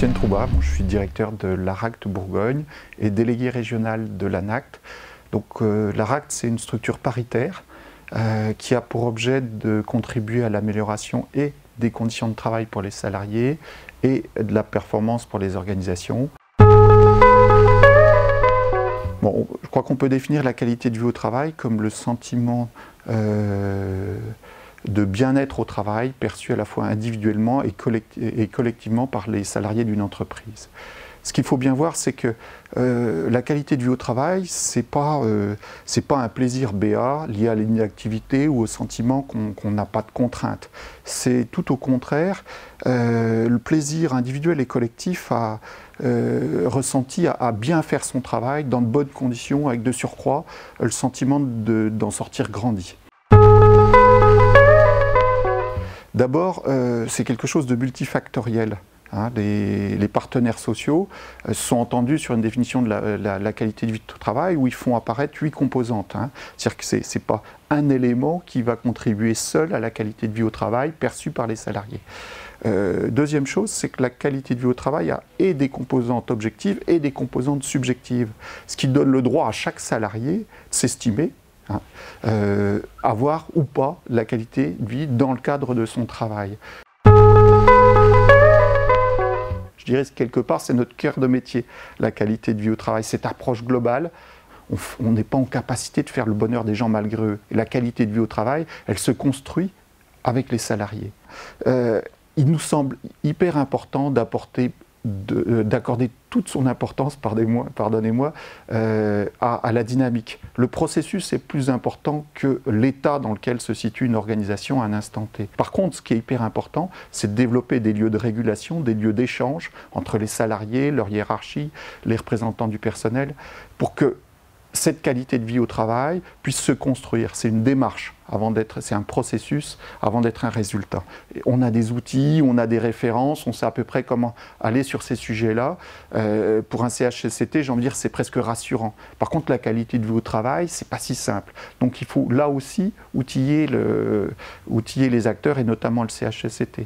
Étienne Troubat, je suis directeur de l'ARACT Bourgogne et délégué régional de l'ANACT. Donc l'ARACT, c'est une structure paritaire qui a pour objet de contribuer à l'amélioration et des conditions de travail pour les salariés et de la performance pour les organisations. Bon, je crois qu'on peut définir la qualité de vie au travail comme le sentiment de bien-être au travail perçu à la fois individuellement et collectivement par les salariés d'une entreprise. Ce qu'il faut bien voir, c'est que la qualité de vie au travail, c'est pas un plaisir béat lié à l'inactivité ou au sentiment qu'on n'a pas de contraintes. C'est tout au contraire le plaisir individuel et collectif ressenti à bien faire son travail dans de bonnes conditions, avec de surcroît le sentiment d'en sortir grandi. D'abord, c'est quelque chose de multifactoriel. Les partenaires sociaux sont entendus sur une définition de la qualité de vie au travail où ils font apparaître 8 composantes. C'est-à-dire que ce n'est pas un élément qui va contribuer seul à la qualité de vie au travail perçue par les salariés. Deuxième chose, c'est que la qualité de vie au travail a et des composantes objectives et des composantes subjectives, ce qui donne le droit à chaque salarié de s'estimer avoir ou pas la qualité de vie dans le cadre de son travail. Je dirais que quelque part, c'est notre cœur de métier, la qualité de vie au travail. Cette approche globale, on n'est pas en capacité de faire le bonheur des gens malgré eux. Et la qualité de vie au travail, elle se construit avec les salariés. Il nous semble hyper important d'accorder toute son importance, pardonnez-moi, à la dynamique. Le processus est plus important que l'état dans lequel se situe une organisation à un instant T. Par contre, ce qui est hyper important, c'est de développer des lieux de régulation, des lieux d'échange entre les salariés, leur hiérarchie, les représentants du personnel, pour que cette qualité de vie au travail puisse se construire. C'est une démarche, c'est un processus avant d'être un résultat. Et on a des outils, on a des références, on sait à peu près comment aller sur ces sujets-là. Pour un CHSCT, j'ai envie de dire, c'est presque rassurant. Par contre, la qualité de vie au travail, c'est pas si simple. Donc il faut là aussi outiller les acteurs et notamment le CHSCT.